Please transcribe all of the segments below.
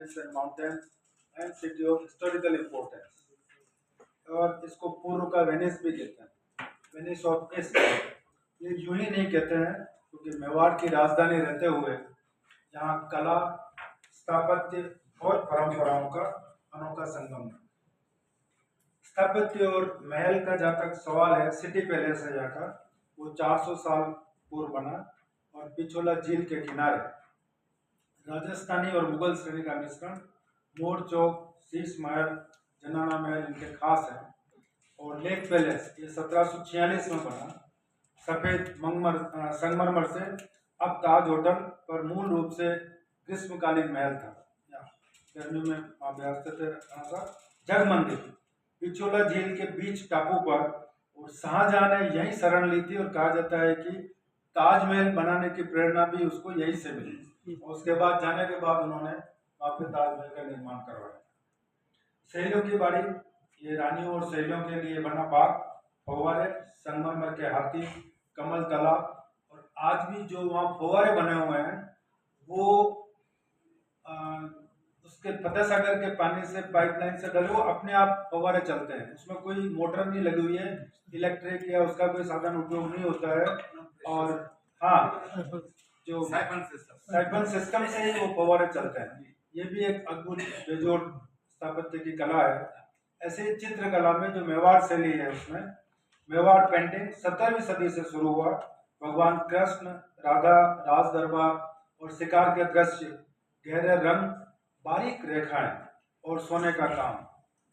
and mountains and city of historical importance. और इसको पूर्व का वेनिस भी कहते हैं, वेनिस ऑफ ईस्ट। ये यूं ही नहीं कहते हैं क्योंकि मेवाड़ की राजधानी रहते हुए यहाँ कला, स्थापत्य और परंपराओं का अनोखा संगम है। स्थापत्य और महल का जहाँ तक सवाल है, सिटी पैलेस है यहाँ का, वो 400 साल पूर्व बना और पिछोला झील के किनारे। राजस्थानी और मुगल श्रेणी का मिश्रण, मोर चौक, शीश महल, जनाना महल इनके खास है। और लेक पैलेस ये 1746 में बना, सफेद संगमरमर से। अब ताज होटल पर मूल रूप से ग्रीष्मकालीन महल था, गर्मी में अभ्यास था। जग मंदिर पिछोला झील के बीच टापू पर, और शाहजहां ने यही शरण ली थी और कहा जाता है कि ताजमहल बनाने की प्रेरणा भी उसको यही से मिली। और उसके बाद जाने के बाद उन्होंने वहां पे ताजमहल का निर्माण करवाया। सहेलियों की बाड़ी, ये रानियों और सहेलियों के लिए बना बाग, फव्वारे, संगमरमर के हाथी, कमल तालाब। और आज भी जो वहाँ फव्वारे बने हुए हैं वो उसके फतेह सागर के पानी से पाइपलाइन से डले, वो अपने आप फव्वारे चलते हैं, उसमें कोई मोटर नहीं लगी हुई है, इलेक्ट्रिक या उसका कोई साधन उपयोग नहीं होता है। और हाँ, जो साइफन सिस्टम से ही वो फव्वारे चलते हैं। ये भी एक अद्भुत बेजोड़ स्थापत्य की कला है। ऐसे चित्रकला में जो मेवाड़ शैली है, उसमें मेवाड़ पेंटिंग 17वीं सदी से शुरू हुआ। भगवान कृष्ण, राधा, राज दरबार और शिकार के दृश्य, गहरे रंग, बारीक रेखाएं और सोने का काम,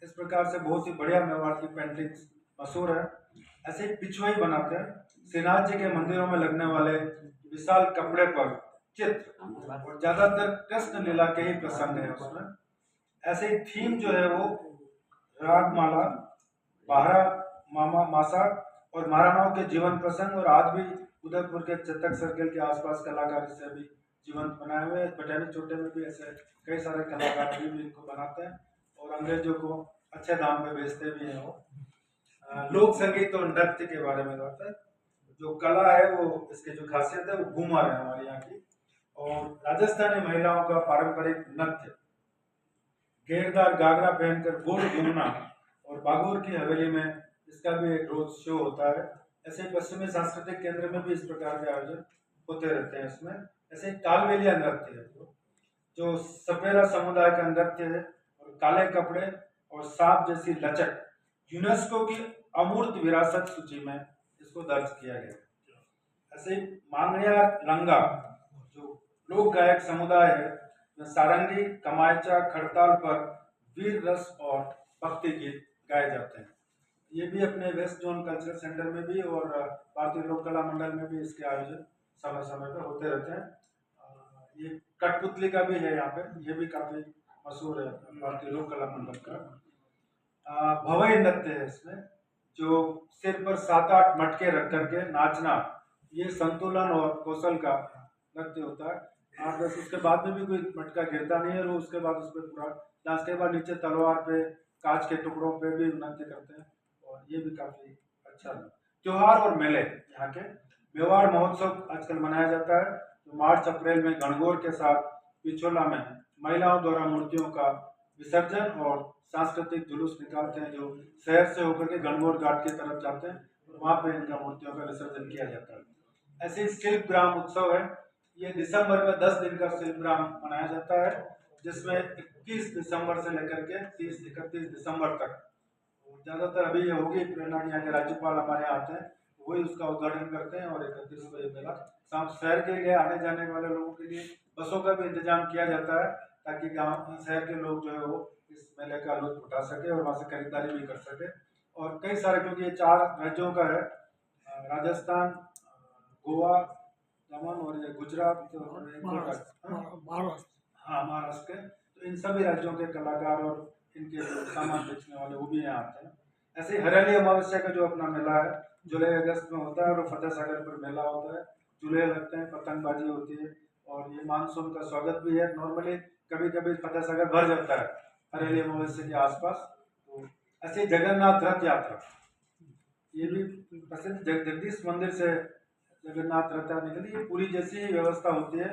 इस प्रकार से बहुत ही बढ़िया मेवाड़ की पेंटिंग्स मशहूर है। ऐसे ही पिछुआ बनाते हैं। श्रीनाथ जी के मंदिरों में लगने वाले विशाल कपड़े पर चित्र, और ज्यादातर कृष्ण लीला के ही प्रसंग है उसमें। ऐसे ही थीम जो है वो रागमाला, बारह मासा और महाराणाओं के जीवन प्रसंग। और आज भी उदयपुर के चेतक सर्कल के आसपास कलाकार इसे भी जीवंत बनाए हुए हैं। बटैनी चोटे में भी ऐसे कई सारे कलाकार भी इनको बनाते हैं और अंग्रेजों को अच्छे दाम पे बेचते भी हैं वो। लोक संगीत और नृत्य के बारे में बात है। जो कला है वो, इसकी जो खासियत है वो घूमर है हमारे यहाँ की। और राजस्थानी महिलाओं का पारंपरिक नृत्य, घेरदार घाघरा पहनकर गोल घूमना, और बागोर की हवेली में इसका भी एक रोज शो होता है। ऐसे पश्चिमी सांस्कृतिक केंद्र में भी इस प्रकार के आयोजन होते रहते हैं इसमें। ऐसे कालबेलिया नृत्य है जो सपेरा समुदाय का नृत्य है, और काले कपड़े और सांप जैसी लचक यूनेस्को की अमूर्त विरासत सूची में इसको दर्ज किया गया। ऐसे मांगणिया लंगा जो लोक गायक समुदाय है, सारंगी, कमायचा, खड़ताल पर वीर रस और भक्ति गीत गाए जाते हैं। ये भी अपने वेस्ट जोन कल्चरल सेंटर में भी और भारतीय लोक कला मंडल में भी इसके आयोजन समय समय पर होते रहते हैं। ये कठपुतली का भी है यहाँ पे, ये भी काफी मशहूर है भारतीय लोक कला मंडल का। भवई नृत्य है इसमें, जो सिर पर 7-8 मटके रख करके नाचना, ये संतुलन और कौशल का नृत्य होता है। 8-10 उसके बाद में भी कोई मटका गिरता नहीं है, वो उसके बाद उस पर पूरा डांस के बाद नीचे तलवार पे, कांच के टुकड़ों पे भी नृत्य करते हैं। और ये भी काफी अच्छा है। त्योहार और मेले, यहाँ के मेवाड़ महोत्सव आजकल मनाया जाता है, तो मार्च अप्रैल में गणगौर के साथ पिछोला में महिलाओं द्वारा मूर्तियों का विसर्जन और सांस्कृतिक जुलूस निकालते हैं, जो शहर से होकर के गणगौर घाट की तरफ जाते हैं और वहां पे इनका मूर्तियों का विसर्जन किया जाता है। ऐसे शिल्प ग्राम उत्सव है, ये दिसंबर में 10 दिन का शिल्प ग्राम मनाया जाता है, जिसमें 21 दिसंबर से लेकर के 30-31 दिसंबर तक, ज्यादातर अभी ये होगी प्रेरणा यहाँ के राज्यपाल हमारे यहाँ आते हैं, वही उसका उद्घाटन करते हैं। और 31 को ये मेला शाम शहर के लिए आने जाने वाले लोगों के लिए बसों का भी इंतजाम किया जाता है, ताकि गांव शहर के लोग जो है वो इस मेले का लुत्फ उठा सके और वहाँ से खरीदारी भी कर सके। और कई सारे, क्योंकि ये 4 राज्यों का है, राजस्थान, गोवा, दमन और ये गुजरात और महाराष्ट्र के, तो इन सभी राज्यों के कलाकार और इनके जो सामान बेचने वाले वो भी यहाँ आते हैं। ऐसे हरियाली अमावस्या का जो अपना मेला है, जुलाई अगस्त में होता है और फतेह सागर पर मेला होता है, झूले लगते हैं, पतंगबाजी होती है, और ये मानसून का स्वागत भी है। नॉर्मली कभी कभी फतेह सागर भर जाता है हरियाली अमावस्या के आसपास। तो ऐसे जगन्नाथ रथ यात्रा, ये भी प्रसिद्ध जगदीश मंदिर से जगन्नाथ रथ निकली, पूरी जैसी व्यवस्था होती है।